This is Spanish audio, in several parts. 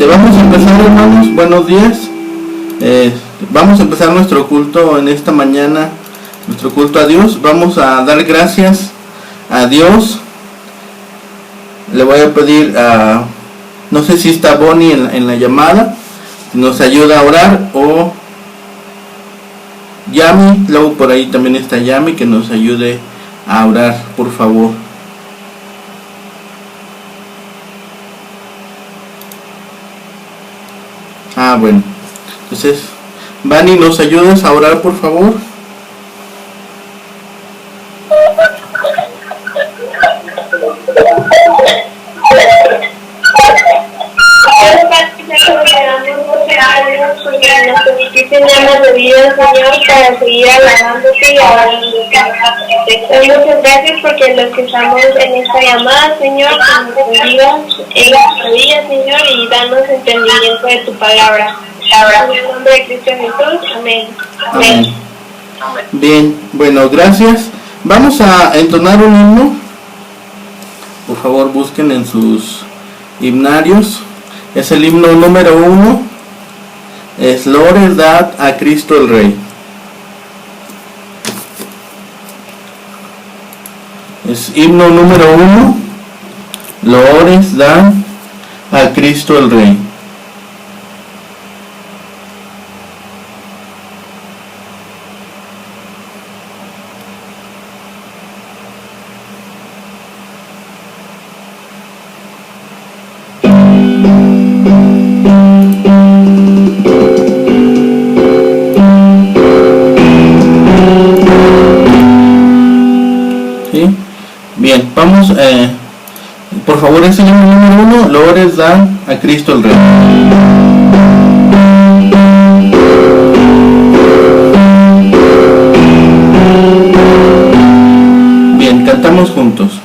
Vamos a empezar, hermanos. Buenos días. Vamos a empezar nuestro culto en esta mañana, nuestro culto a Dios. Vamos a dar gracias a Dios. Le voy a pedir a, no sé si está Bonnie en la llamada, nos ayuda a orar, o Yami, luego por ahí también está Yami, que nos ayude a orar, por favor. Bueno, entonces, Vani, ¿nos ayudas a orar, por favor? De vida, Señor, para seguir alabándote y adorándote. Muchas gracias porque los que estamos en esta llamada, Señor, que nos bendigas en nuestra vida, Señor, y danos entendimiento de tu palabra. En el nombre de Cristo Jesús, amén. Amén. Bien, bueno, gracias. Vamos a entonar un himno. Por favor, busquen en sus himnarios. Es el himno número 1. Es Loores dad a Cristo el Rey. Es himno número 1. Loores dad a Cristo el Rey. Bien, vamos, por favor, ese himno número 1, Loores dan a Cristo el Rey. Bien, cantamos juntos.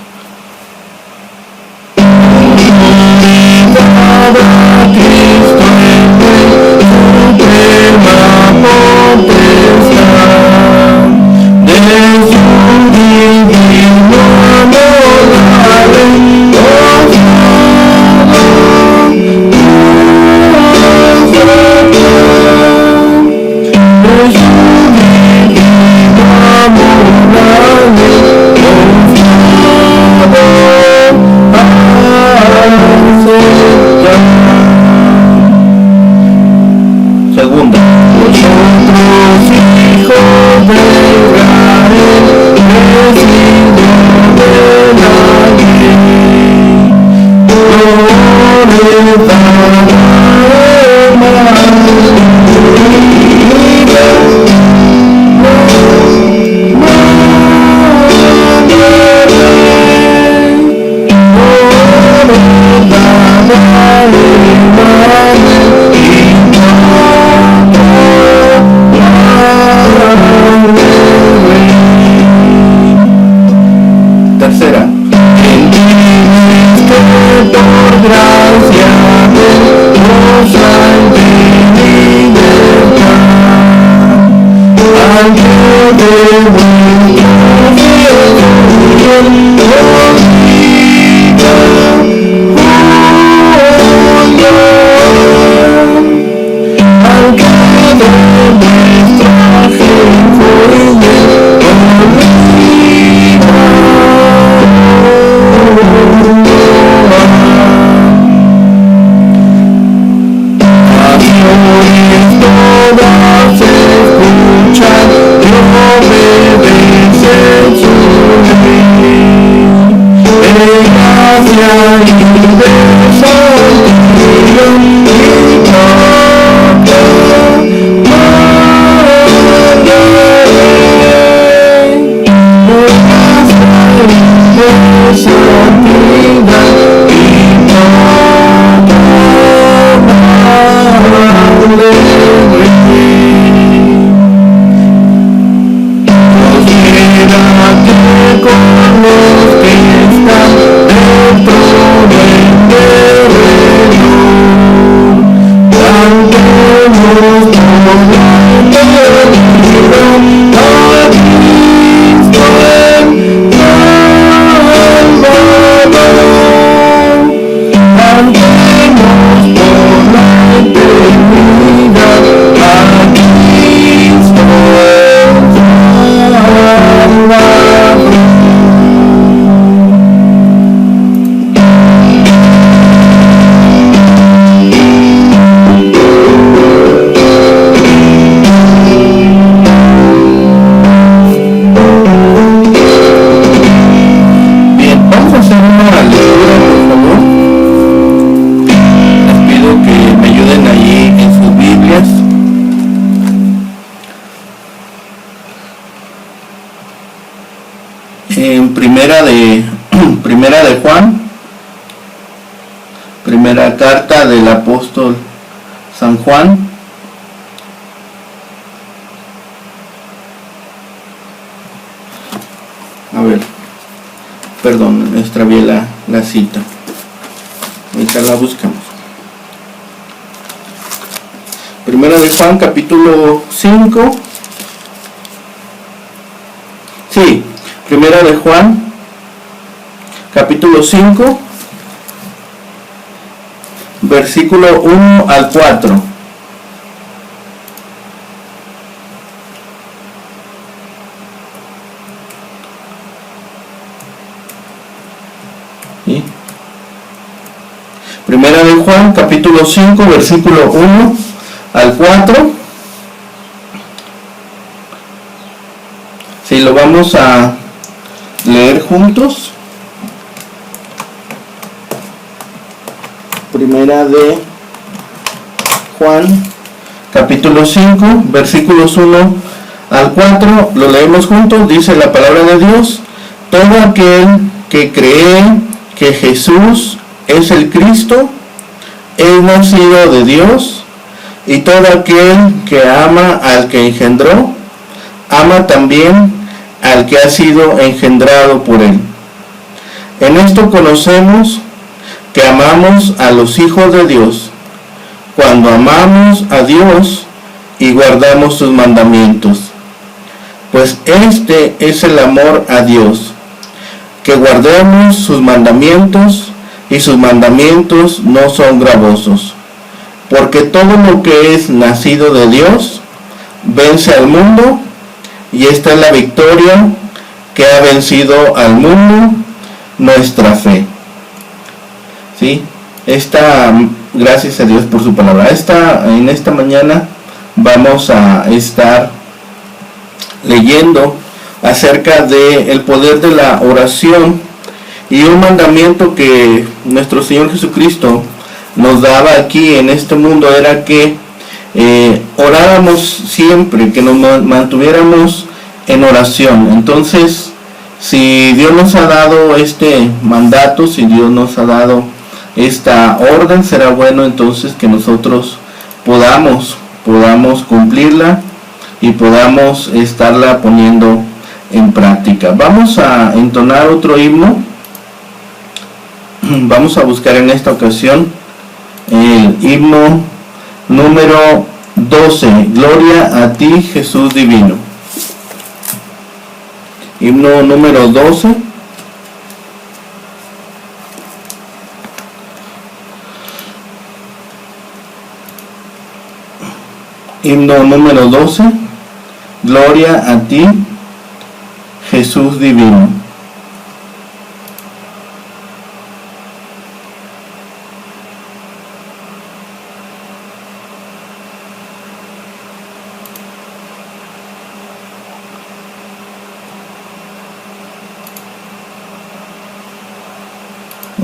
Cantemos en primera de Juan, primera carta del apóstol San Juan. A ver, perdón, extravié la cita. Ahorita la buscamos. Primera de Juan, capítulo 5. Sí, Primera de Juan, capítulo 5, versículo 1 al 4. ¿Sí? Primera de Juan, capítulo 5, versículo 1 al 4. Sí, lo vamos a leer juntos. Primera de Juan, capítulo 5, versículos 1 al 4. Lo leemos juntos. Dice la palabra de Dios: todo aquel que cree que Jesús es el Cristo es nacido de Dios, y todo aquel que ama al que engendró, ama también al que ha sido engendrado por él. En esto conocemos que amamos a los hijos de Dios, cuando amamos a Dios y guardamos sus mandamientos. Pues este es el amor a Dios, que guardemos sus mandamientos, y sus mandamientos no son gravosos. Porque todo lo que es nacido de Dios vence al mundo, y esta es la victoria que ha vencido al mundo, nuestra fe. ¿Sí? Gracias a Dios por su palabra. En esta mañana vamos a estar leyendo acerca del poder de la oración, y un mandamiento que nuestro Señor Jesucristo nos daba aquí en este mundo era que oráramos siempre, que nos mantuviéramos en oración. Entonces, si Dios nos ha dado este mandato, si Dios nos ha dado esta orden, será bueno entonces que nosotros podamos cumplirla y podamos estarla poniendo en práctica. Vamos a entonar otro himno. Vamos a buscar en esta ocasión el himno número 12, Gloria a ti, Jesús divino. Himno número 12. Himno número 12, Gloria a ti, Jesús divino.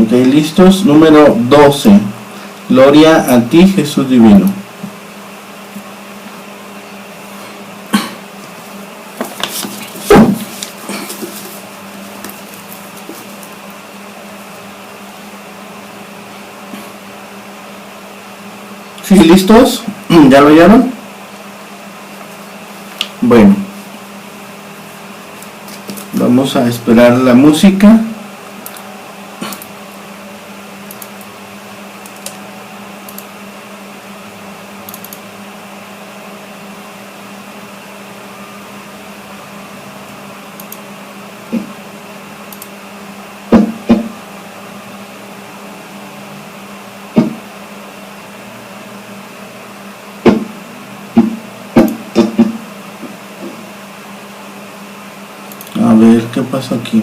Ok, listos. Número 12. Gloria a ti, Jesús divino. ¿Sí, listos? ¿Ya lo oyeron? Bueno, vamos a esperar la música. A ver, ¿qué pasa aquí?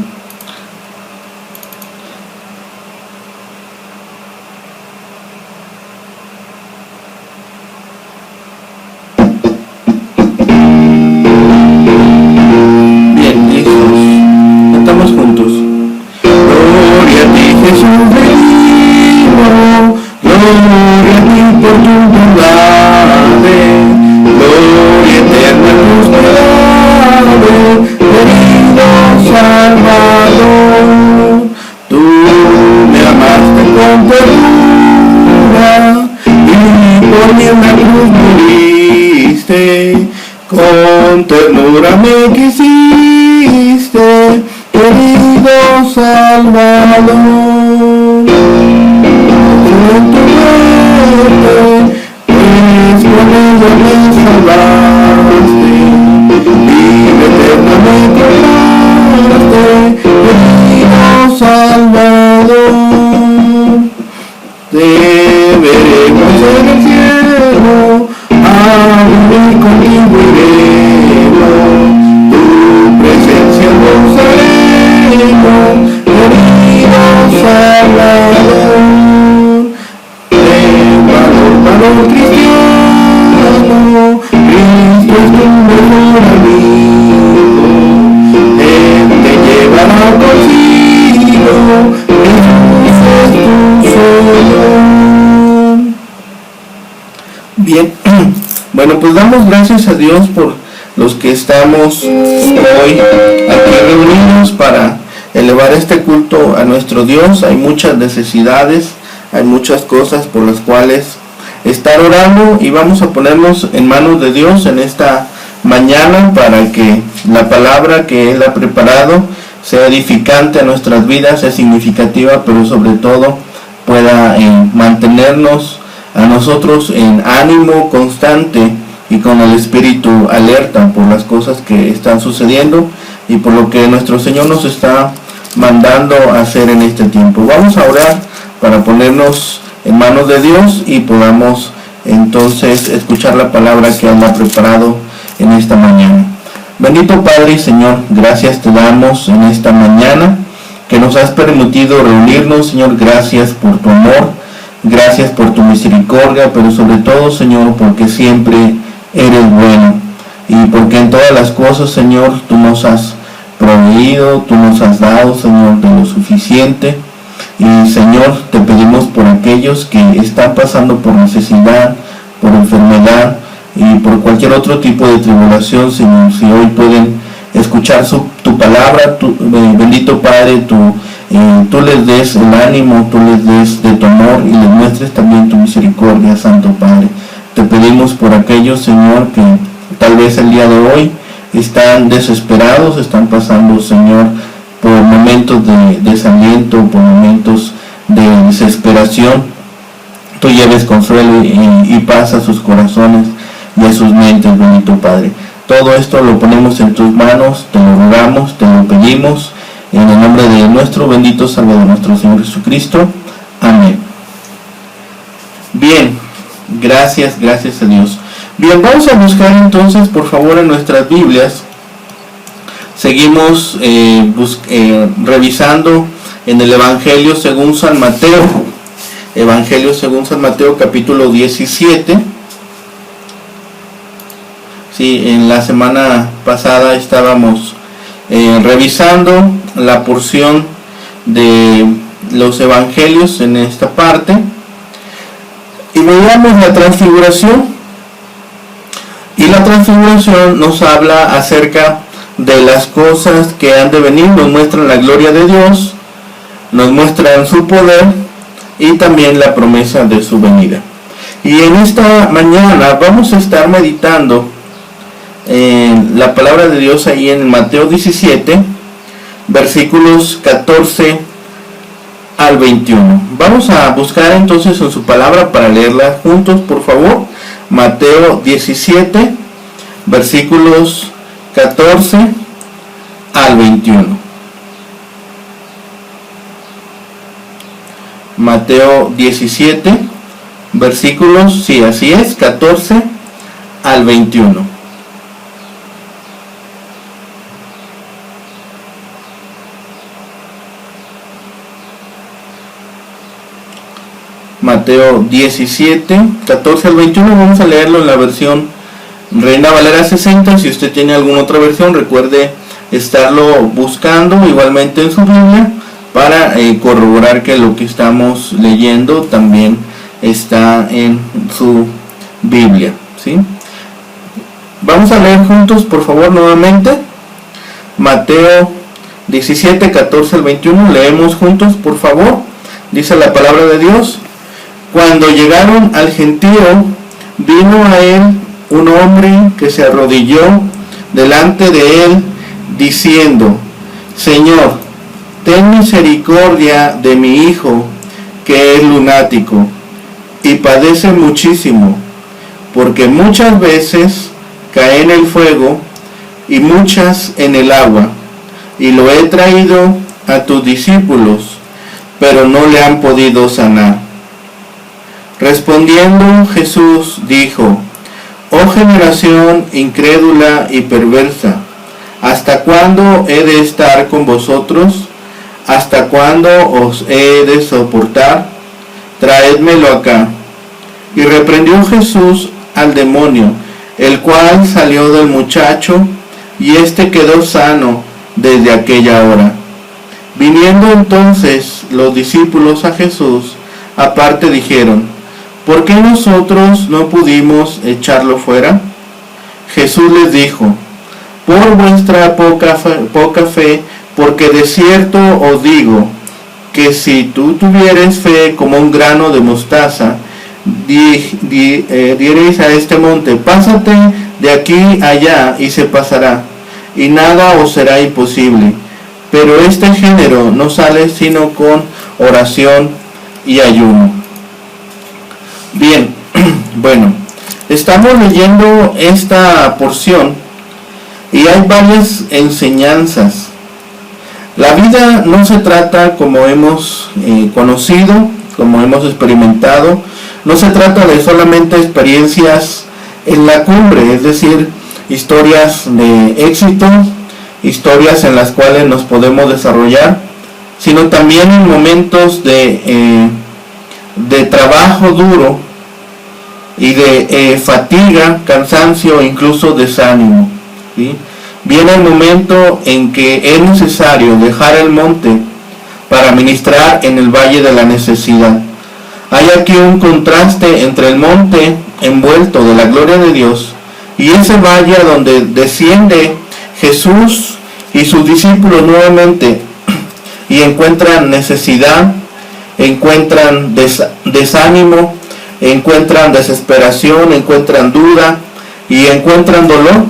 Bien, listos. Estamos juntos. Gloria a ti, Jesús divino. Gloria a ti por tu bondad. Gloria eterna a tus piedades. Salva Con ternura me quisiste, querido Salvador. En tu muerte, pues con ella me salvaste, vida eterna me compraste, querido Salvador. Te veremos en el cielo, a vivir contigo iremos, tu presencia gozaremos, querido Salvador. Valor cristiano, Cristo es tu mejor amigo, Él te llevará consigo, Jesús es tu Señor. Bien, bueno, pues damos gracias a Dios por los que estamos hoy aquí reunidos para elevar este culto a nuestro Dios. Hay muchas necesidades, hay muchas cosas por las cuales estar orando, y vamos a ponernos en manos de Dios en esta mañana para que la palabra que Él ha preparado sea edificante a nuestras vidas, sea significativa, pero sobre todo pueda mantenernos a nosotros en ánimo constante y con el espíritu alerta por las cosas que están sucediendo y por lo que nuestro Señor nos está mandando a hacer en este tiempo. Vamos a orar para ponernos en manos de Dios y podamos entonces escuchar la palabra que Él ha preparado en esta mañana. Bendito Padre y Señor, gracias te damos en esta mañana que nos has permitido reunirnos. Señor, gracias por tu amor, gracias por tu misericordia, pero sobre todo, Señor, porque siempre eres bueno y porque en todas las cosas, Señor, tú nos has proveído, tú nos has dado, Señor, de lo suficiente. Y Señor, te pedimos por aquellos que están pasando por necesidad, por enfermedad y por cualquier otro tipo de tribulación, Señor, si hoy pueden escuchar tu palabra, bendito Padre, tú les des el ánimo, tú les des de tu amor y les muestres también tu misericordia, Santo Padre. Te pedimos por aquellos, Señor, que tal vez el día de hoy están desesperados, están pasando, Señor, por momentos de desaliento, por momentos de desesperación. Tú lleves consuelo y paz a sus corazones y a sus mentes, bendito Padre. Todo esto lo ponemos en tus manos, te lo rogamos, te lo pedimos, en el nombre de nuestro bendito Salvador, nuestro Señor Jesucristo. Amén. Bien, gracias a Dios. Bien, vamos a buscar entonces, por favor, en nuestras Biblias. Seguimos revisando en el Evangelio según San Mateo. Evangelio según San Mateo, capítulo 17. Sí, en la semana pasada estábamos revisando la porción de los Evangelios en esta parte. Y veíamos la transfiguración. Y la transfiguración nos habla acerca de las cosas que han de venir, nos muestran la gloria de Dios, nos muestran su poder y también la promesa de su venida. Y en esta mañana vamos a estar meditando en la palabra de Dios ahí en Mateo 17, versículos 14 al 21. Vamos a buscar entonces en su palabra para leerla juntos, por favor. Mateo 17, versículos 14 al 21. Mateo 17, versículos, sí, así es, 14 al 21. Mateo 17, 14 al 21, vamos a leerlo en la versión Reina Valera 60. Si usted tiene alguna otra versión, recuerde estarlo buscando igualmente en su Biblia para corroborar que lo que estamos leyendo también está en su Biblia, ¿sí? Vamos a leer juntos, por favor, nuevamente Mateo 17, 14 al 21. Leemos juntos, por favor. Dice la palabra de Dios: cuando llegaron al gentío, vino a él un hombre que se arrodilló delante de él, diciendo: Señor, ten misericordia de mi hijo, que es lunático y padece muchísimo, porque muchas veces cae en el fuego y muchas en el agua, y lo he traído a tus discípulos, pero no le han podido sanar. Respondiendo Jesús dijo: Oh generación incrédula y perversa, ¿hasta cuándo he de estar con vosotros? ¿Hasta cuándo os he de soportar? Traédmelo acá. Y reprendió Jesús al demonio, el cual salió del muchacho, y éste quedó sano desde aquella hora. Viniendo entonces los discípulos a Jesús, aparte dijeron: ¿Por qué nosotros no pudimos echarlo fuera? Jesús les dijo: Por vuestra poca fe, porque de cierto os digo, que si tú tuvieres fe como un grano de mostaza, diréis a este monte: pásate de aquí allá, y se pasará, y nada os será imposible. Pero este género no sale sino con oración y ayuno. Bien, bueno, estamos leyendo esta porción y hay varias enseñanzas. La vida no se trata, como hemos conocido, como hemos experimentado, no se trata de solamente experiencias en la cumbre, es decir, historias de éxito, historias en las cuales nos podemos desarrollar, sino también en momentos de trabajo duro y de fatiga, cansancio e incluso desánimo, ¿sí? Viene el momento en que es necesario dejar el monte para ministrar en el valle de la necesidad. Hay aquí un contraste entre el monte envuelto de la gloria de Dios y ese valle donde desciende Jesús y sus discípulos nuevamente y encuentran necesidad, encuentran desánimo, encuentran desesperación, encuentran duda y encuentran dolor.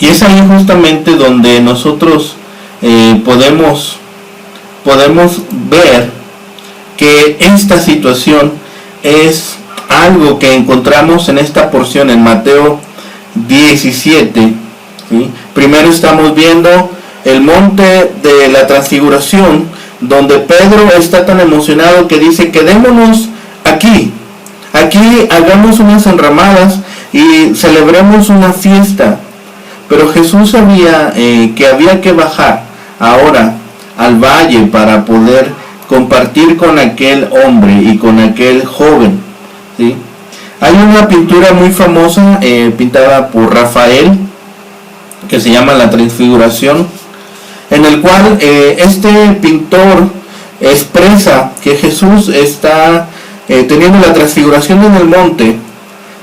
Y es ahí justamente donde nosotros podemos ver que esta situación es algo que encontramos en esta porción en Mateo 17. ¿Sí? Primero estamos viendo el monte de la transfiguración, donde Pedro está tan emocionado que dice: quedémonos aquí, hagamos unas enramadas y celebremos una fiesta. Pero Jesús sabía que había que bajar ahora al valle para poder compartir con aquel hombre y con aquel joven, ¿sí? Hay una pintura muy famosa pintada por Rafael que se llama La Transfiguración, en el cual este pintor expresa que Jesús está teniendo la transfiguración en el monte,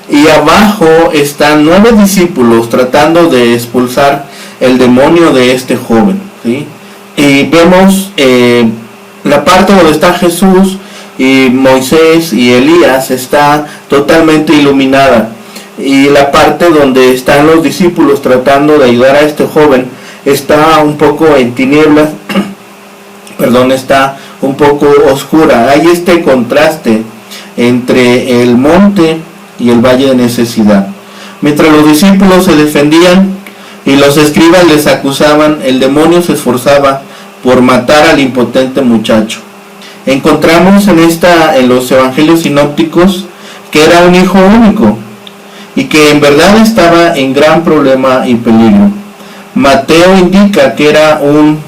y abajo están 9 discípulos tratando de expulsar el demonio de este joven, ¿sí? Y vemos la parte donde está Jesús y Moisés y Elías está totalmente iluminada, y la parte donde están los discípulos tratando de ayudar a este joven está un poco en tinieblas, está un poco oscura. Hay este contraste entre el monte y el valle de necesidad. Mientras los discípulos se defendían y los escribas les acusaban, el demonio se esforzaba por matar al impotente muchacho. Encontramos en los evangelios sinópticos que era un hijo único y que en verdad estaba en gran problema y peligro. Mateo indica que era un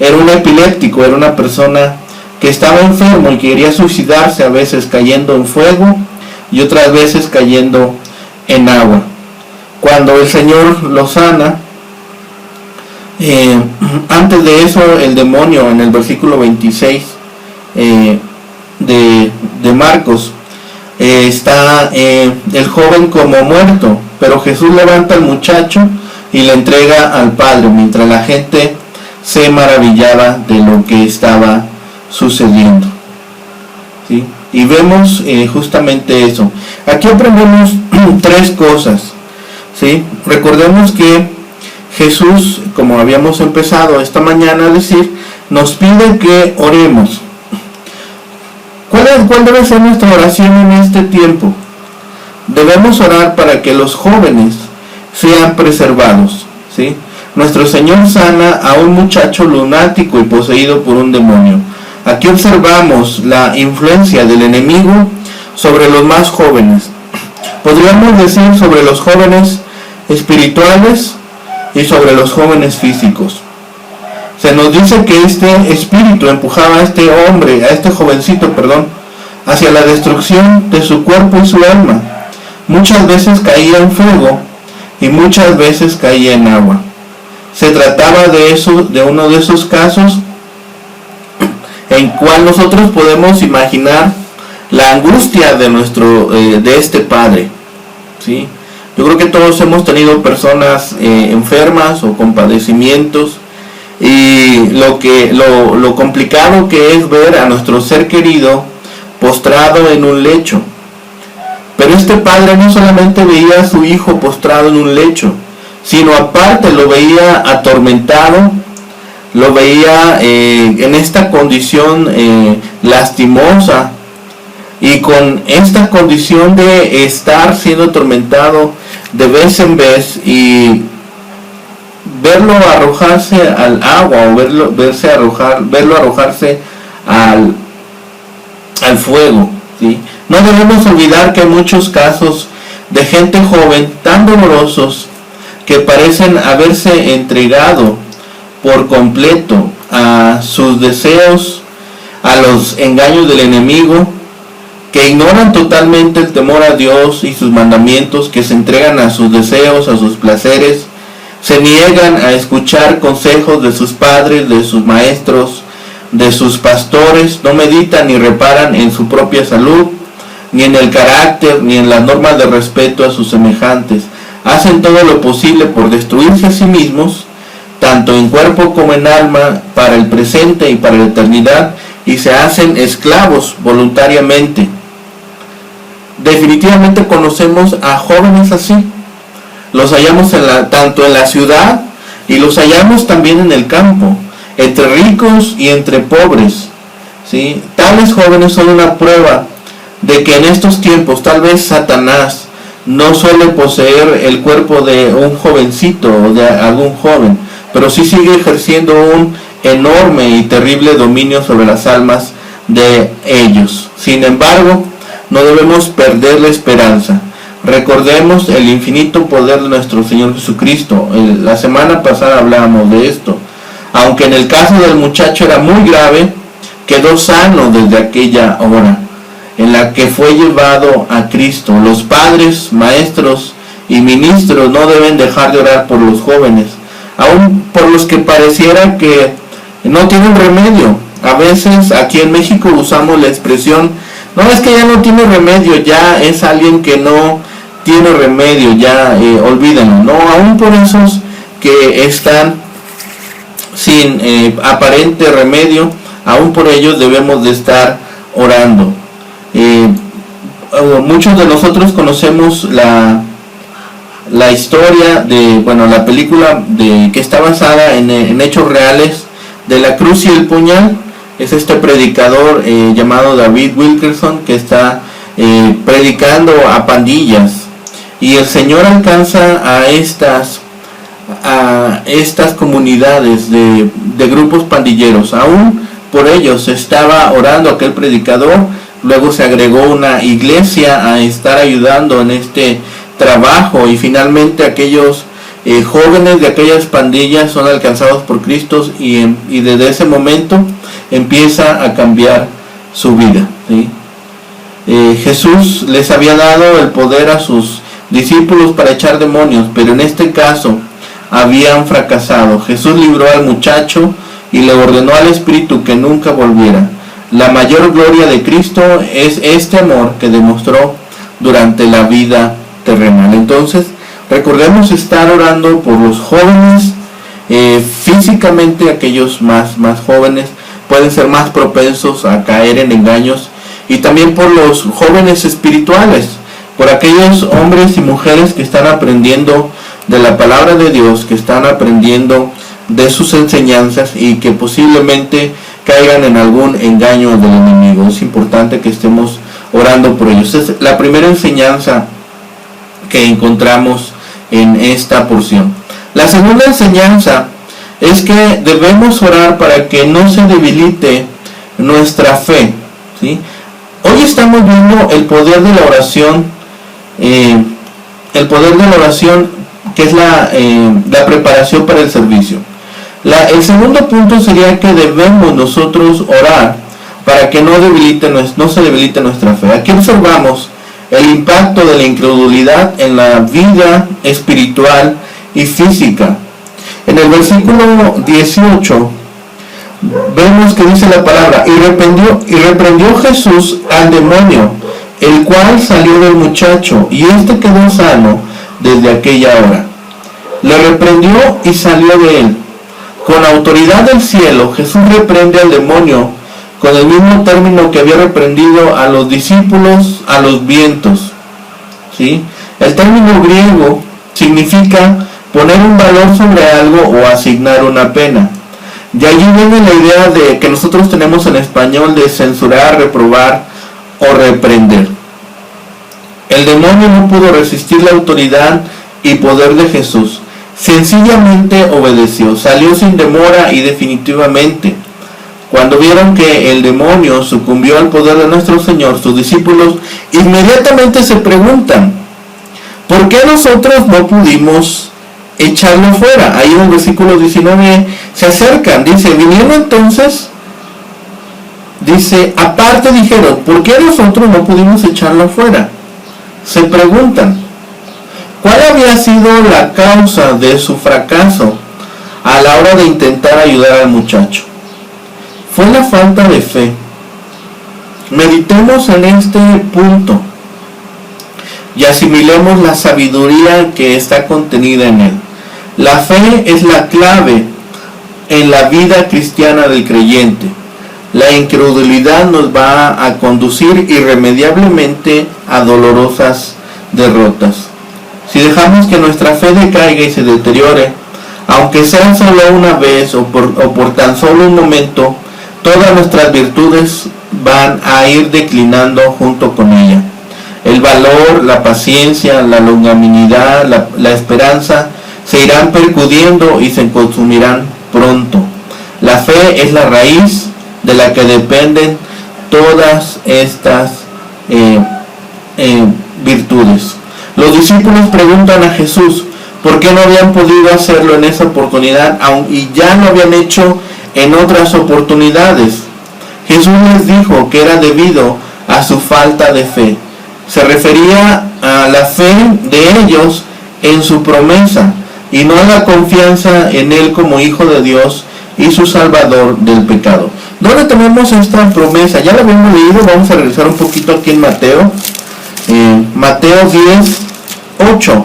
epiléptico, era una persona que estaba enfermo y quería suicidarse, a veces cayendo en fuego y otras veces cayendo en agua. Cuando el Señor lo sana, antes de eso el demonio, en el versículo 26 de Marcos, está el joven como muerto, pero Jesús levanta al muchacho y le entrega al Padre, mientras la gente se maravillaba de lo que estaba sucediendo, ¿sí? Y vemos justamente eso. Aquí aprendemos tres cosas, ¿sí? Recordemos que Jesús, como habíamos empezado esta mañana a decir, nos pide que oremos. ¿Cuál debe ser nuestra oración en este tiempo? Debemos orar para que los jóvenes sean preservados, ¿sí? Nuestro Señor sana a un muchacho lunático y poseído por un demonio. Aquí observamos la influencia del enemigo sobre los más jóvenes. Podríamos decir sobre los jóvenes espirituales y sobre los jóvenes físicos. Se nos dice que este espíritu empujaba a este jovencito, hacia la destrucción de su cuerpo y su alma. Muchas veces caía en fuego y muchas veces caía en agua. Se trataba de uno de esos casos en cual nosotros podemos imaginar la angustia de este padre, ¿sí? Yo creo que todos hemos tenido personas enfermas o con padecimientos, y lo complicado que es ver a nuestro ser querido postrado en un lecho. Pero este padre no solamente veía a su hijo postrado en un lecho, sino aparte lo veía atormentado, lo veía en esta condición lastimosa, y con esta condición de estar siendo atormentado de vez en vez, y verlo arrojarse al agua, o verlo arrojarse al fuego, ¿sí? No debemos olvidar que hay muchos casos de gente joven tan dolorosos que parecen haberse entregado por completo a sus deseos, a los engaños del enemigo, que ignoran totalmente el temor a Dios y sus mandamientos, que se entregan a sus deseos, a sus placeres, se niegan a escuchar consejos de sus padres, de sus maestros, de sus pastores, no meditan ni reparan en su propia salud, ni en el carácter, ni en las normas de respeto a sus semejantes. Hacen todo lo posible por destruirse a sí mismos, tanto en cuerpo como en alma, para el presente y para la eternidad, y se hacen esclavos voluntariamente. Definitivamente conocemos a jóvenes así. Los hallamos tanto en la ciudad, y los hallamos también en el campo, entre ricos y entre pobres, ¿sí? Tales jóvenes son una prueba de que en estos tiempos tal vez Satanás no suele poseer el cuerpo de un jovencito o de algún joven, pero sí sigue ejerciendo un enorme y terrible dominio sobre las almas de ellos. Sin embargo, no debemos perder la esperanza. Recordemos el infinito poder de nuestro Señor Jesucristo. La semana pasada hablábamos de esto. Aunque en el caso del muchacho era muy grave, quedó sano desde aquella hora en la que fue llevado a Cristo. Los padres, maestros y ministros no deben dejar de orar por los jóvenes, aun por los que pareciera que no tienen remedio. A veces aquí en México usamos la expresión: no, es que ya no tiene remedio, ya es alguien que no tiene remedio, ya olvídenlo. No, aún por esos que están sin aparente remedio, aún por ellos debemos de estar orando. Muchos de nosotros conocemos la historia de, la película que está basada en hechos reales, de la cruz y el puñal. Es este predicador llamado David Wilkerson, que está predicando a pandillas, y el Señor alcanza a estas comunidades de grupos pandilleros. Aún por ellos estaba orando aquel predicador. Luego se agregó una iglesia a estar ayudando en este trabajo, y finalmente aquellos jóvenes de aquellas pandillas son alcanzados por Cristo, y desde ese momento empieza a cambiar su vida, ¿sí? Jesús les había dado el poder a sus discípulos para echar demonios, pero en este caso habían fracasado. Jesús libró al muchacho y le ordenó al espíritu que nunca volviera. La mayor gloria de Cristo es este amor que demostró durante la vida terrenal. Entonces, recordemos estar orando por los jóvenes. Físicamente, aquellos más jóvenes pueden ser más propensos a caer en engaños, y también por los jóvenes espirituales, por aquellos hombres y mujeres que están aprendiendo de la palabra de Dios, que están aprendiendo de sus enseñanzas y que posiblemente caigan en algún engaño del enemigo. Es importante que estemos orando por ellos. Es la primera enseñanza que encontramos en esta porción. La segunda enseñanza es que debemos orar para que no se debilite nuestra fe, ¿sí? Hoy estamos viendo el poder de la oración, que es la preparación para el servicio. El segundo punto sería que debemos nosotros orar para que no se debilite nuestra fe. Aquí observamos el impacto de la incredulidad en la vida espiritual y física. En el versículo 18 vemos que dice la palabra: y reprendió Jesús al demonio, el cual salió del muchacho, y éste quedó sano desde aquella hora. Le reprendió y salió de él. Con autoridad del cielo, Jesús reprende al demonio con el mismo término que había reprendido a los discípulos a los vientos, ¿sí? El término griego significa poner un valor sobre algo o asignar una pena. De allí viene la idea de que nosotros tenemos en español de censurar, reprobar o reprender. El demonio no pudo resistir la autoridad y poder de Jesús. Sencillamente obedeció, salió sin demora y definitivamente. Cuando vieron que el demonio sucumbió al poder de nuestro Señor, sus discípulos inmediatamente se preguntan: ¿por qué nosotros no pudimos echarlo fuera? Ahí en el versículo 19 se acercan, dice: vinieron entonces, dice, aparte dijeron: ¿por qué nosotros no pudimos echarlo fuera? Se preguntan, ¿cuál había sido la causa de su fracaso a la hora de intentar ayudar al muchacho? Fue la falta de fe. Meditemos en este punto y asimilemos la sabiduría que está contenida en él. La fe es la clave en la vida cristiana del creyente. La incredulidad nos va a conducir irremediablemente a dolorosas derrotas. Si dejamos que nuestra fe decaiga y se deteriore, aunque sea solo una vez o por tan solo un momento, todas nuestras virtudes van a ir declinando junto con ella. El valor, la paciencia, la longanimidad, la esperanza se irán percudiendo y se consumirán pronto. La fe es la raíz de la que dependen todas estas virtudes. Los discípulos preguntan a Jesús por qué no habían podido hacerlo en esa oportunidad y ya lo habían hecho en otras oportunidades. Jesús les dijo que era debido a su falta de fe. Se refería a la fe de ellos en su promesa y no a la confianza en Él como Hijo de Dios y su Salvador del pecado. ¿Dónde tenemos esta promesa? Ya la habíamos leído, vamos a regresar un poquito aquí en Mateo. Mateo 10:8.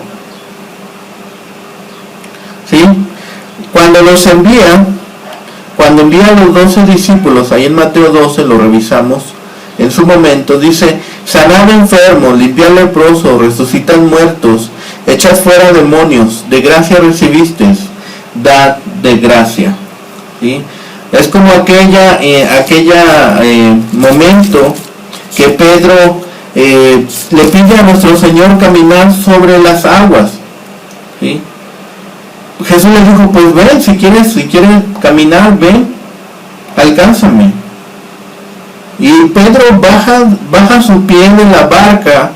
¿Sí? Cuando envía a los 12 discípulos, ahí en Mateo 12, lo revisamos en su momento, dice: sanad enfermos, limpiad leprosos, resucitad muertos, echad fuera demonios, de gracia recibisteis, dad de gracia. ¿Sí? Es como aquella momento que Pedro le pide a nuestro Señor caminar sobre las aguas. ¿Sí? Jesús le dijo: pues ven, si quieres caminar, ven, alcánzame. Y Pedro baja su pie de la barca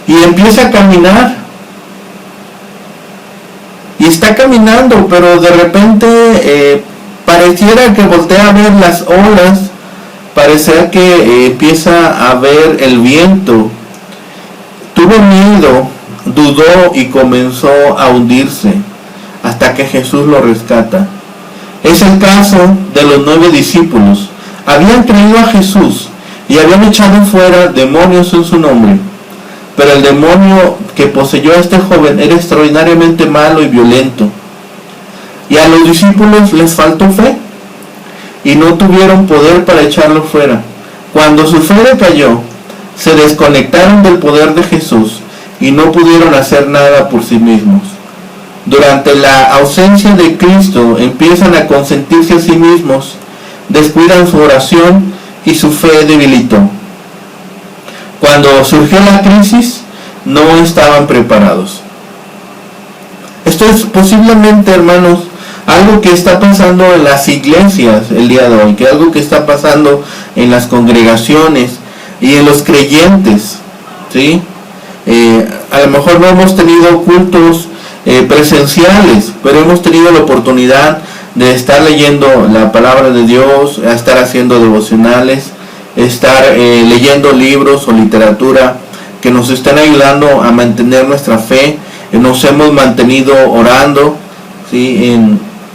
y empieza a caminar. Y está caminando, pero de repente pareciera que voltea a ver las olas, pareciera que empieza a ver el viento. Tuvo miedo, dudó y comenzó a hundirse hasta que Jesús lo rescata. Es el caso de los 9 discípulos. Habían creído a Jesús y habían echado fuera demonios en su nombre, pero el demonio que poseyó a este joven era extraordinariamente malo y violento. Y a los discípulos les faltó fe y no tuvieron poder para echarlo fuera. Cuando su fe decayó, se desconectaron del poder de Jesús y no pudieron hacer nada por sí mismos. Durante la ausencia de Cristo empiezan a consentirse a sí mismos, descuidan su oración y su fe debilitó. Cuando surgió la crisis, no estaban preparados. Esto es posiblemente, hermanos, algo que está pasando en las iglesias el día de hoy, que algo que está pasando en las congregaciones y en los creyentes, ¿sí? A lo mejor no hemos tenido cultos presenciales, pero hemos tenido la oportunidad de estar leyendo la palabra de Dios, estar haciendo devocionales, estar leyendo libros o literatura que nos están ayudando a mantener nuestra fe. Nos hemos mantenido orando, ¿sí?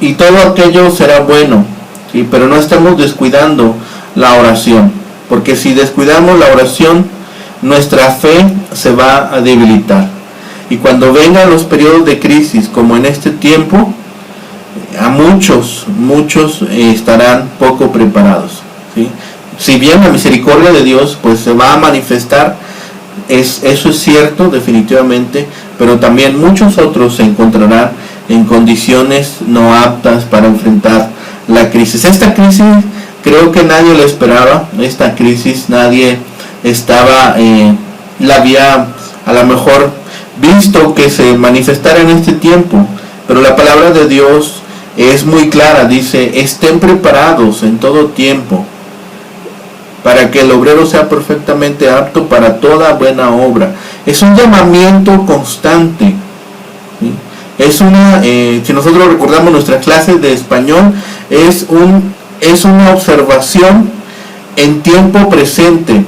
Y todo aquello será bueno, ¿sí? Pero no estamos descuidando la oración, porque si descuidamos la oración, nuestra fe se va a debilitar. Y cuando vengan los periodos de crisis, como en este tiempo, a muchos estarán poco preparados, ¿sí? Si bien la misericordia de Dios pues se va a manifestar, eso es cierto definitivamente, pero también muchos otros se encontrarán en condiciones no aptas para enfrentar la crisis. Esta crisis creo que nadie la esperaba. Esta crisis nadie la había a lo mejor visto que se manifestara en este tiempo, pero la palabra de Dios es muy clara. Dice: estén preparados en todo tiempo, para que el obrero sea perfectamente apto para toda buena obra. Es un llamamiento constante, ¿sí? Si nosotros recordamos nuestras clases de español, es una observación en tiempo presente,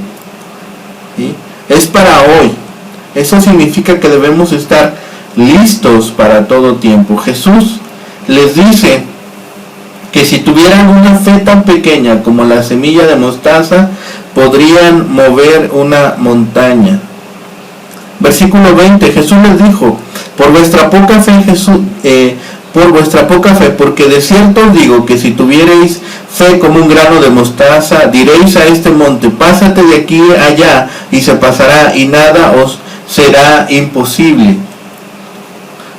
¿sí? Es para hoy. Eso significa que debemos estar listos para todo tiempo. Jesús les dice que si tuvieran una fe tan pequeña como la semilla de mostaza, podrían mover una montaña. Versículo 20, Jesús les dijo: por vuestra poca fe, porque de cierto os digo que si tuvierais fe como un grano de mostaza, diréis a este monte: pásate de aquí allá, y se pasará, y nada os será imposible.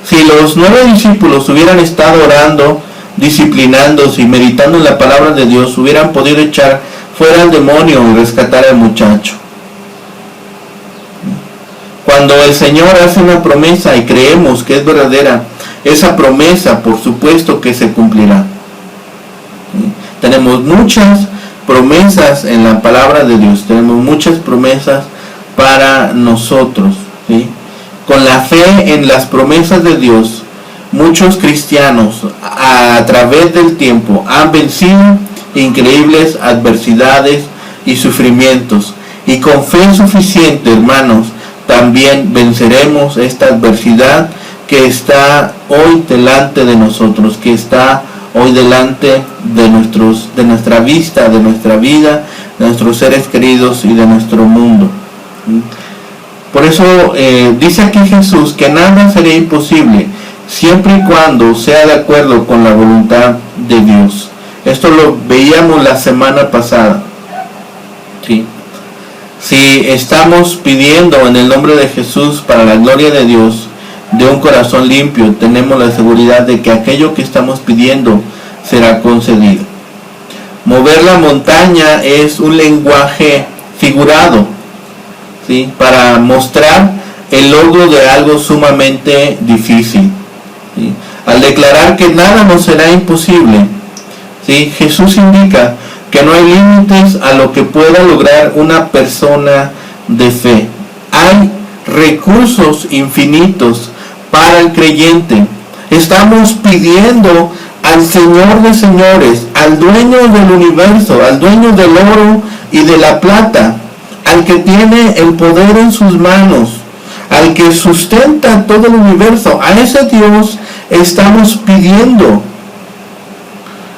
Si los 9 discípulos hubieran estado orando, disciplinándose y meditando en la palabra de Dios, hubieran podido echar fuera al demonio y rescatar al muchacho. Cuando el Señor hace una promesa y creemos que es verdadera, esa promesa por supuesto que se cumplirá. Tenemos muchas promesas en la palabra de Dios, tenemos muchas promesas para nosotros, ¿sí? Con la fe en las promesas de Dios, muchos cristianos a través del tiempo han vencido increíbles adversidades y sufrimientos, y con fe suficiente, hermanos, también venceremos esta adversidad que está hoy delante de nosotros, que está hoy delante de nuestra vista, de nuestra vida, de nuestros seres queridos y de nuestro mundo. Por eso dice aquí Jesús que nada sería imposible, siempre y cuando sea de acuerdo con la voluntad de Dios. Esto lo veíamos la semana pasada, ¿sí? Si estamos pidiendo en el nombre de Jesús para la gloria de Dios, de un corazón limpio, tenemos la seguridad de que aquello que estamos pidiendo será concedido. Mover la montaña es un lenguaje figurado, ¿sí? Para mostrar el logro de algo sumamente difícil, ¿sí? Al declarar que nada nos será imposible, ¿sí? Jesús indica que no hay límites a lo que pueda lograr una persona de fe. Hay recursos infinitos para el creyente. Estamos pidiendo al Señor de señores, al dueño del universo, al dueño del oro y de la plata, al que tiene el poder en sus manos, al que sustenta todo el universo. A ese Dios estamos pidiendo.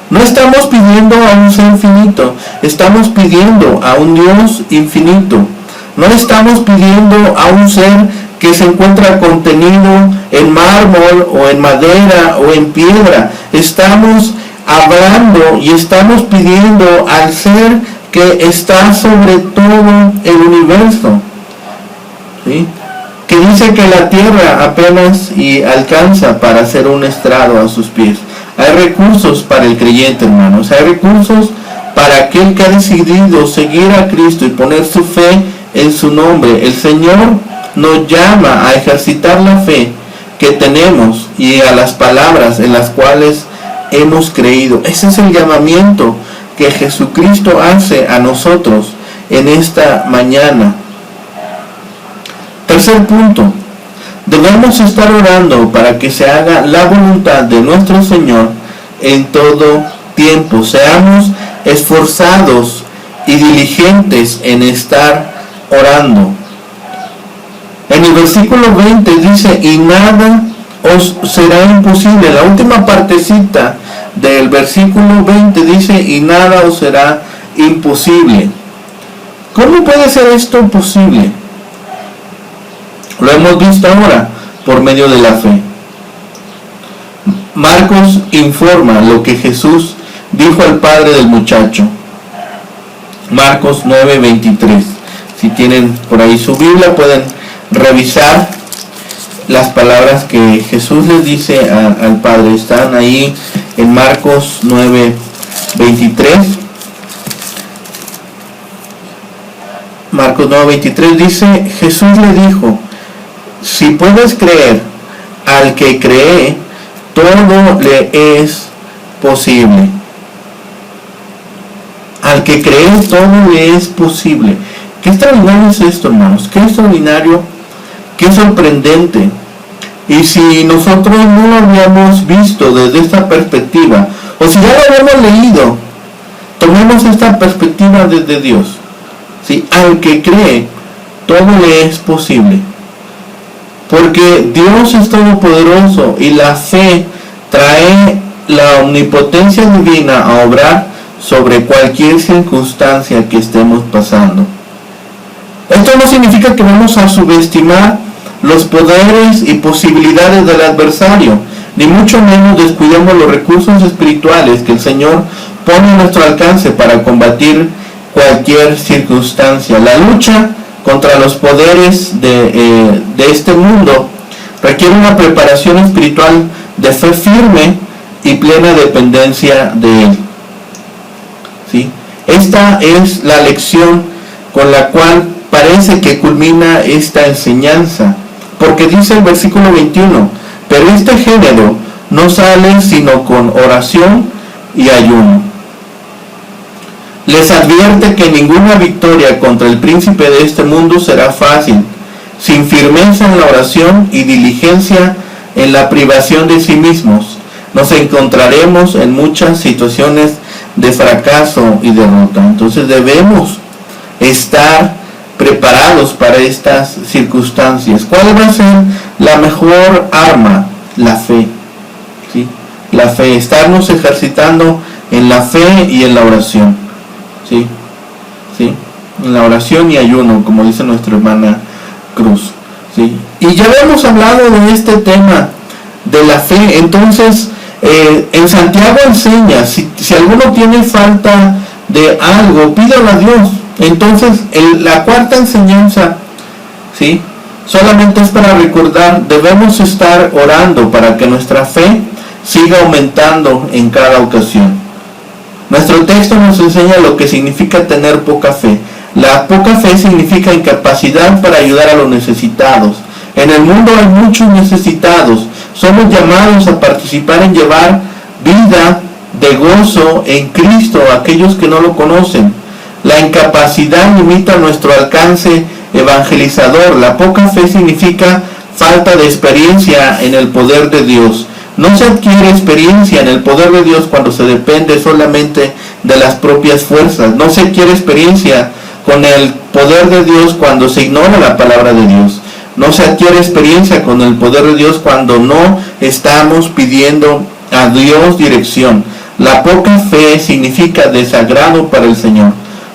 No estamos pidiendo a un ser finito, estamos pidiendo a un Dios infinito. No estamos pidiendo a un ser que se encuentra contenido en mármol o en madera o en piedra. Estamos hablando y estamos pidiendo al ser que está sobre todo el universo, ¿sí? Que dice que la tierra apenas y alcanza para hacer un estrado a sus pies. Hay recursos para el creyente, hermanos. Hay recursos para aquel que ha decidido seguir a Cristo y poner su fe en su nombre. El Señor nos llama a ejercitar la fe que tenemos y a las palabras en las cuales hemos creído. Ese es el llamamiento que Jesucristo hace a nosotros en esta mañana. Tercer punto, debemos estar orando para que se haga la voluntad de nuestro Señor en todo tiempo. Seamos esforzados y diligentes en estar orando. En el versículo 20 dice, y nada os será imposible. La última partecita del versículo 20 dice, y nada os será imposible. ¿Cómo puede ser esto posible? Lo hemos visto ahora por medio de la fe. Marcos informa lo que Jesús dijo al padre del muchacho. Marcos 9:23. Si tienen por ahí su Biblia, pueden revisar las palabras que Jesús les dice al padre. Están ahí en Marcos 9:23. Marcos 9:23 dice, Jesús le dijo, si puedes creer, al que cree, todo le es posible. Al que cree, todo le es posible. Qué extraordinario es esto, hermanos. Qué extraordinario, qué sorprendente. Y si nosotros no lo habíamos visto desde esta perspectiva, o si ya lo habíamos leído, tomemos esta perspectiva desde Dios. ¿Sí? Al que cree, todo le es posible. Porque Dios es todopoderoso y la fe trae la omnipotencia divina a obrar sobre cualquier circunstancia que estemos pasando. Esto no significa que vamos a subestimar los poderes y posibilidades del adversario, ni mucho menos descuidemos los recursos espirituales que el Señor pone a nuestro alcance para combatir cualquier circunstancia. La lucha contra los poderes de este mundo requiere una preparación espiritual de fe firme y plena dependencia de Él. ¿Sí? Esta es la lección con la cual parece que culmina esta enseñanza, porque dice el versículo 21, pero este género no sale sino con oración y ayuno. Les advierte que ninguna victoria contra el príncipe de este mundo será fácil. Sin firmeza en la oración y diligencia en la privación de sí mismos, nos encontraremos en muchas situaciones de fracaso y derrota. Entonces debemos estar preparados para estas circunstancias. ¿Cuál va a ser la mejor arma? La fe. ¿Sí? La fe, estarnos ejercitando en la fe y en la oración. ¿Sí? ¿Sí? En la oración y ayuno, como dice nuestra hermana Cruz. ¿Sí? Y ya hemos hablado de este tema de la fe. Entonces, en Santiago enseña, si alguno tiene falta de algo, pídalo a Dios. Entonces, la cuarta enseñanza, ¿sí? Solamente es para recordar, debemos estar orando para que nuestra fe siga aumentando en cada ocasión. Nuestro texto nos enseña lo que significa tener poca fe. La poca fe significa incapacidad para ayudar a los necesitados. En el mundo hay muchos necesitados. Somos llamados a participar en llevar vida de gozo en Cristo a aquellos que no lo conocen. La incapacidad limita nuestro alcance evangelizador. La poca fe significa falta de experiencia en el poder de Dios. No se adquiere experiencia en el poder de Dios cuando se depende solamente de las propias fuerzas. No se adquiere experiencia con el poder de Dios cuando se ignora la palabra de Dios. No se adquiere experiencia con el poder de Dios cuando no estamos pidiendo a Dios dirección. La poca fe significa desagrado para el Señor,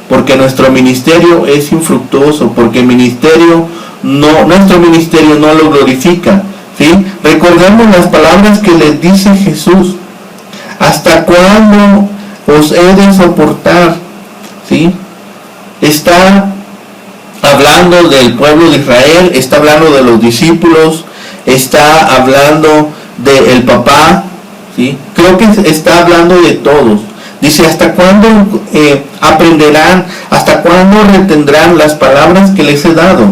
porque nuestro ministerio es infructuoso, porque nuestro ministerio no lo glorifica. ¿Sí? Recordemos las palabras que les dice Jesús. ¿Hasta cuándo os he de soportar? ¿Sí? está hablando del pueblo de Israel, está hablando de los discípulos, está hablando del papá, ¿sí? Creo que está hablando de todos. Dice, ¿hasta cuándo aprenderán? ¿Hasta cuándo retendrán las palabras que les he dado?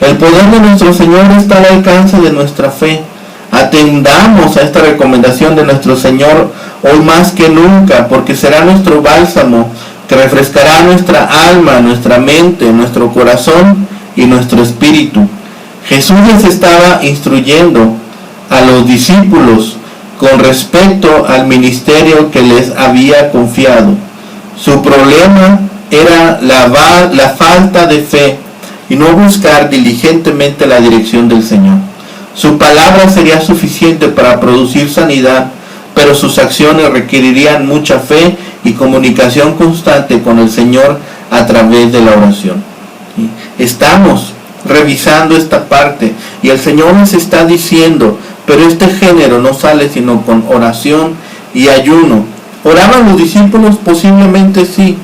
El poder de nuestro Señor está al alcance de nuestra fe. Atendamos a esta recomendación de nuestro Señor hoy más que nunca, porque será nuestro bálsamo que refrescará nuestra alma, nuestra mente, nuestro corazón y nuestro espíritu. Jesús les estaba instruyendo a los discípulos con respecto al ministerio que les había confiado. Su problema era la falta de fe y no buscar diligentemente la dirección del Señor. Su palabra sería suficiente para producir sanidad, pero sus acciones requerirían mucha fe y comunicación constante con el Señor a través de la oración. Estamos revisando esta parte y el Señor nos está diciendo, pero este género no sale sino con oración y ayuno. ¿Oraban los discípulos? Posiblemente sí,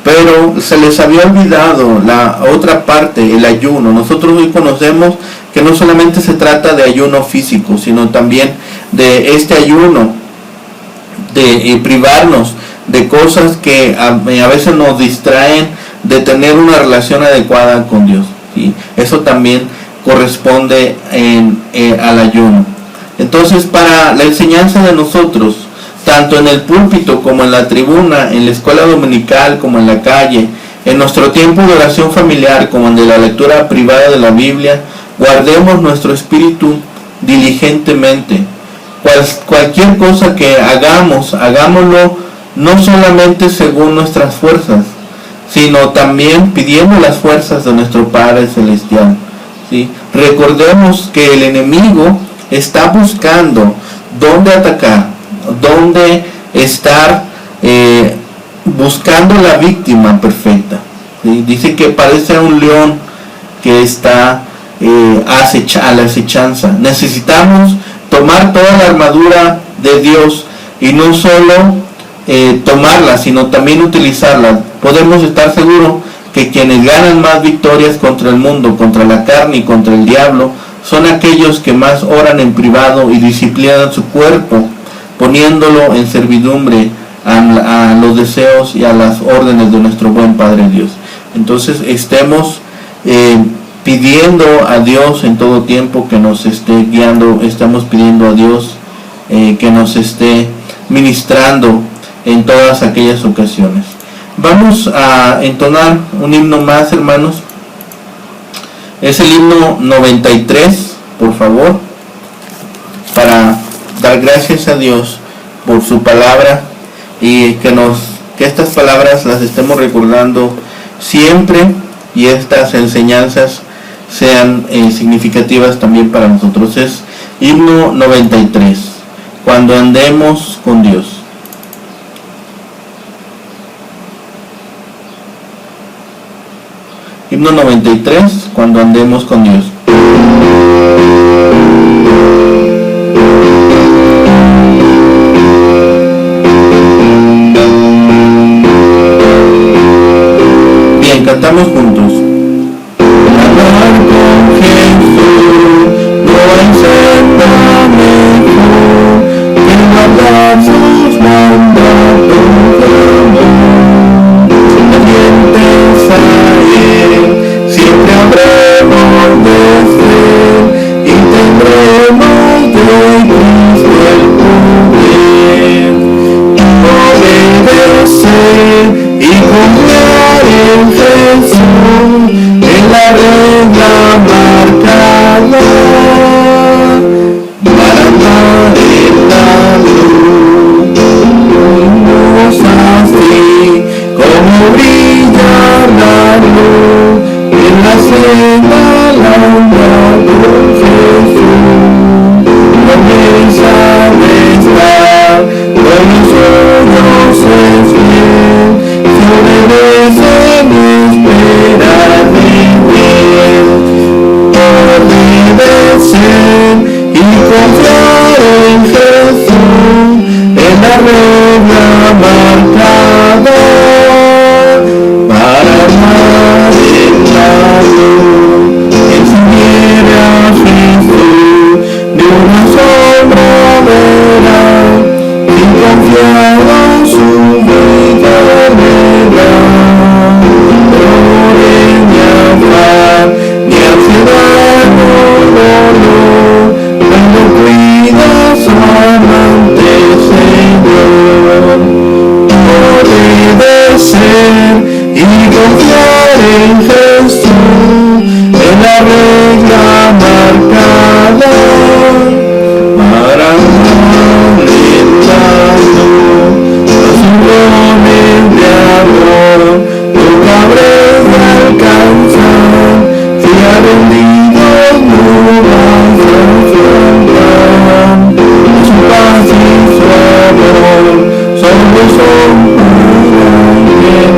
pero se les había olvidado la otra parte, el ayuno. Nosotros hoy conocemos que no solamente se trata de ayuno físico, sino también de este ayuno, de privarnos de cosas que a veces nos distraen de tener una relación adecuada con Dios, ¿sí? Eso también corresponde al ayuno. Entonces, para la enseñanza de nosotros, tanto en el púlpito como en la tribuna, en la escuela dominical como en la calle, en nuestro tiempo de oración familiar como en de la lectura privada de la Biblia, guardemos nuestro espíritu diligentemente. Cualquier cosa que hagamos, hagámoslo no solamente según nuestras fuerzas, sino también pidiendo las fuerzas de nuestro Padre Celestial, ¿sí? Recordemos que el enemigo está buscando dónde atacar, dónde estar buscando la víctima perfecta, ¿sí? Dice que parece un león que está a la acechanza. Necesitamos tomar toda la armadura de Dios y no solo tomarla, sino también utilizarla. Podemos estar seguros que quienes ganan más victorias contra el mundo, contra la carne y contra el diablo, son aquellos que más oran en privado y disciplinan su cuerpo, poniéndolo en servidumbre a los deseos y a las órdenes de nuestro buen Padre Dios. Entonces estemos pidiendo a Dios en todo tiempo que nos esté guiando, estamos pidiendo a Dios que nos esté ministrando en todas aquellas ocasiones. Vamos a entonar un himno más, hermanos. Es el himno 93, por favor, para dar gracias a Dios por su palabra y que estas palabras las estemos recordando siempre y estas enseñanzas sean significativas también para nosotros. Es himno 93, cuando andemos con Dios. Himno 93, cuando andemos con Dios. Bien, cantamos juntos. Andar con Jesús, no hay senda mejor que guardar sus mandatos de amor. Obedientes a Él, siempre habremos de ser y tendremos de Cristo el poder. Obedecer y confiar en Jesús, en la regla marcada, para andar en la luz. Así como brilla la luz en la senda, la con Jesús. Comienza a estar con los sueños es fiel, se obedece y espera de Él. Obedecer y confiar en Jesús, en la regla marcada, dolor, cuando cuidas a amante Señor. Obedecer y confiar en Jesús, en la regla marcada, para alentando los dones de amor, nunca habré de alcanzar, si ha rendido no vas a enfrentar, su paz y su amor, solo son para quien,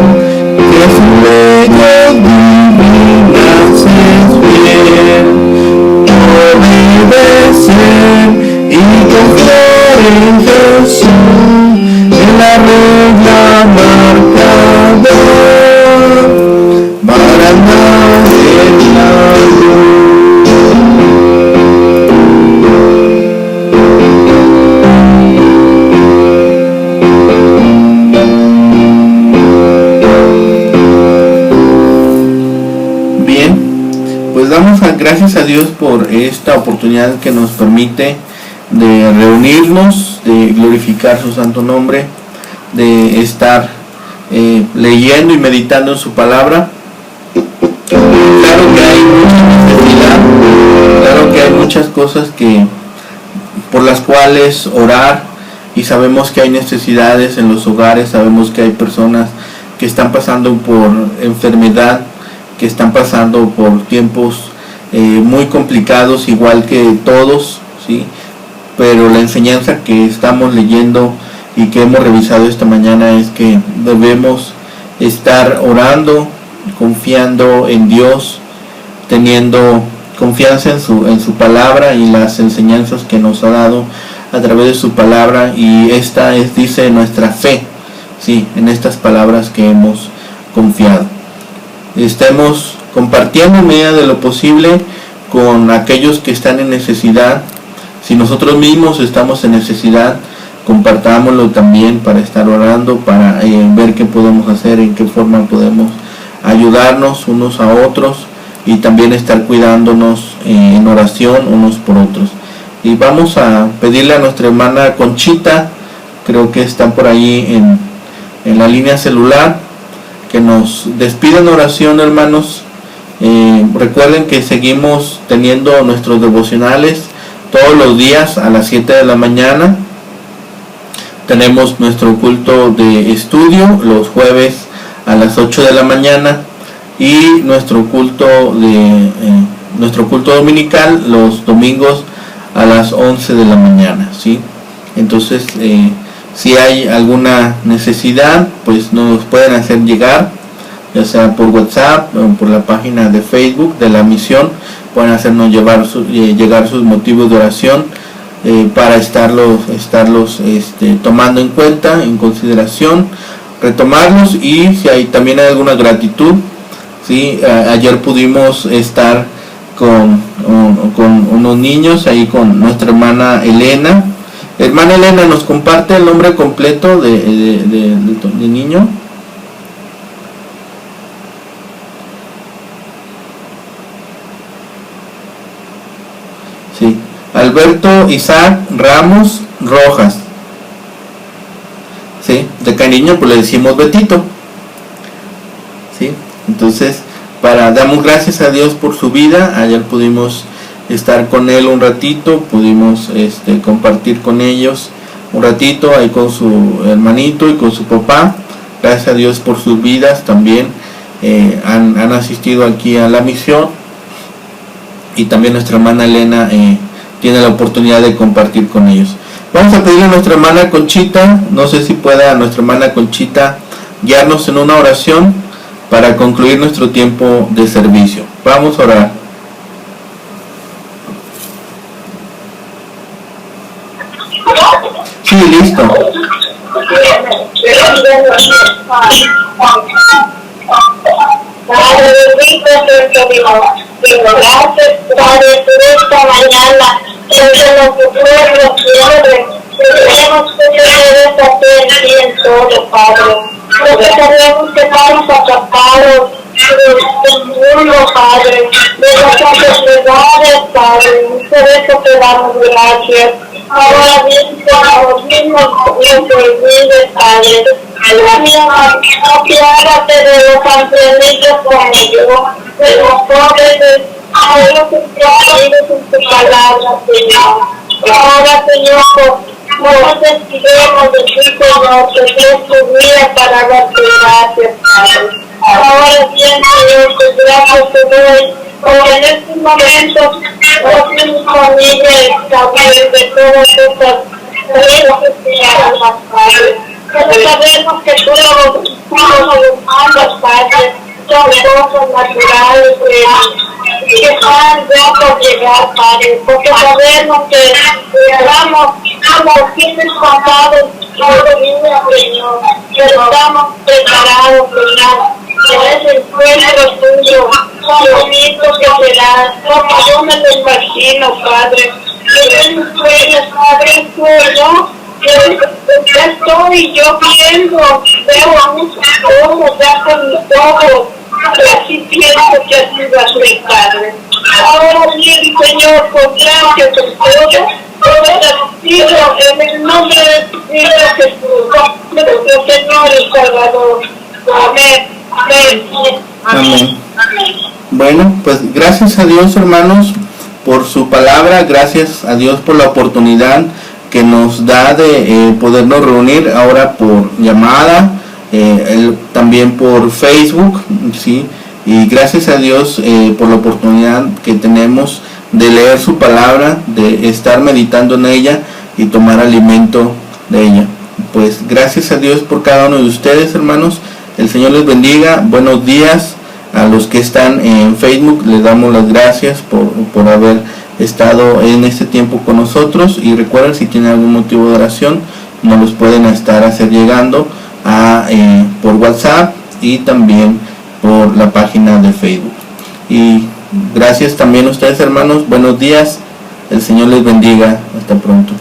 que sus leyes divinas es fiel. Obedecer y confiar en Jesús, en la regla marcada, para andar en la luz. Bien, pues damos gracias a Dios por esta oportunidad que nos permite de reunirnos, de glorificar su santo nombre, de estar leyendo y meditando en su palabra. Claro que hay mucha necesidad, claro que hay muchas cosas por las cuales orar, y sabemos que hay necesidades en los hogares, sabemos que hay personas que están pasando por enfermedad, que están pasando por tiempos muy complicados, igual que todos, ¿sí? Pero la enseñanza que estamos leyendo y que hemos revisado esta mañana es que debemos estar orando, confiando en Dios, teniendo confianza en su palabra y las enseñanzas que nos ha dado a través de su palabra, y esta es, dice, nuestra fe, sí, en estas palabras que hemos confiado. Estemos compartiendo en medida de lo posible con aquellos que están en necesidad. Si nosotros mismos estamos en necesidad, compartámoslo también para estar orando, para ver qué podemos hacer, en qué forma podemos ayudarnos unos a otros, y también estar cuidándonos en oración unos por otros. Y vamos a pedirle a nuestra hermana Conchita, creo que está por ahí en la línea celular, que nos despida en oración, hermanos. Recuerden que seguimos teniendo nuestros devocionales todos los días a las 7 de la mañana. Tenemos nuestro culto de estudio los jueves a las 8 de la mañana, y nuestro culto dominical los domingos a las 11 de la mañana, ¿sí? Entonces, si hay alguna necesidad, pues nos pueden hacer llegar, ya sea por WhatsApp o por la página de Facebook de la misión. Pueden hacernos llegar sus motivos de oración para estarlos tomando en cuenta, en consideración, retomarlos. Y si también hay alguna gratitud, ¿sí? Ayer pudimos estar con unos niños ahí con nuestra hermana Elena. Hermana Elena, ¿nos comparte el nombre completo de niño? Sí, Alberto Isaac Ramos Rojas. Sí, de cariño pues le decimos Betito. Sí, entonces damos gracias a Dios por su vida. Ayer pudimos estar con él un ratito, pudimos compartir con ellos un ratito ahí con su hermanito y con su papá. Gracias a Dios por sus vidas también. Han asistido aquí a la misión, y también nuestra hermana Elena tiene la oportunidad de compartir con ellos. Vamos a pedirle a nuestra hermana Conchita, no sé si pueda nuestra hermana Conchita guiarnos en una oración para concluir nuestro tiempo de servicio. Vamos a orar. Sí, listo. Padre bendito, Santo Dios, gracias, Padre, por esta mañana, que nos pueblo quiere, que tenemos que hacer bien todo, Padre. Porque sabemos que estamos atrapados del mundo, Padre, de las enfermedades, Padre. Por eso te damos gracias. Ahora bien, por los mismos los prohibidos, Padre. Apiádate de los ancianitos como yo, de los pobres, de los extraídos en tu palabra, Señor. Ahora, Señor, no nos despidemos de ti, Señor, que es tu vida para darte gracias, Padre. Ahora bien, Señor, que gracias te doy, porque en estos momentos no tienes familia escapar de todas estas cosas que hagas, Padre. Pero sabemos que tú nos mandas, Padre, son cosas naturales que están ya por llegar, Padre, porque sabemos que estamos siempre contados por vida, Señor, pero estamos preparados, Señor. Es el encuentro tuyo, lo bonito que te da, como yo me lo imagino, Padre. Que es un sueño, Padre, un sueño, que estoy yo viendo, veo muchas cosas ya con mis ojos, y así pienso que así va a ser, Padre. Ahora bien, Señor, con gracias en todo en el nombre de tu Hijo Jesús, nuestro Señor y Salvador. Amén. Amén. Bueno, pues gracias a Dios, hermanos, por su palabra. Gracias a Dios por la oportunidad que nos da de podernos reunir ahora por llamada, también por Facebook, ¿sí? Y gracias a Dios por la oportunidad que tenemos de leer su palabra, de estar meditando en ella y tomar alimento de ella. Pues gracias a Dios por cada uno de ustedes, hermanos. El Señor les bendiga. Buenos días a los que están en Facebook. Les damos las gracias por haber estado en este tiempo con nosotros. Y recuerden, si tienen algún motivo de oración, nos los pueden hacer llegando por WhatsApp y también por la página de Facebook. Y gracias también a ustedes, hermanos. Buenos días. El Señor les bendiga. Hasta pronto.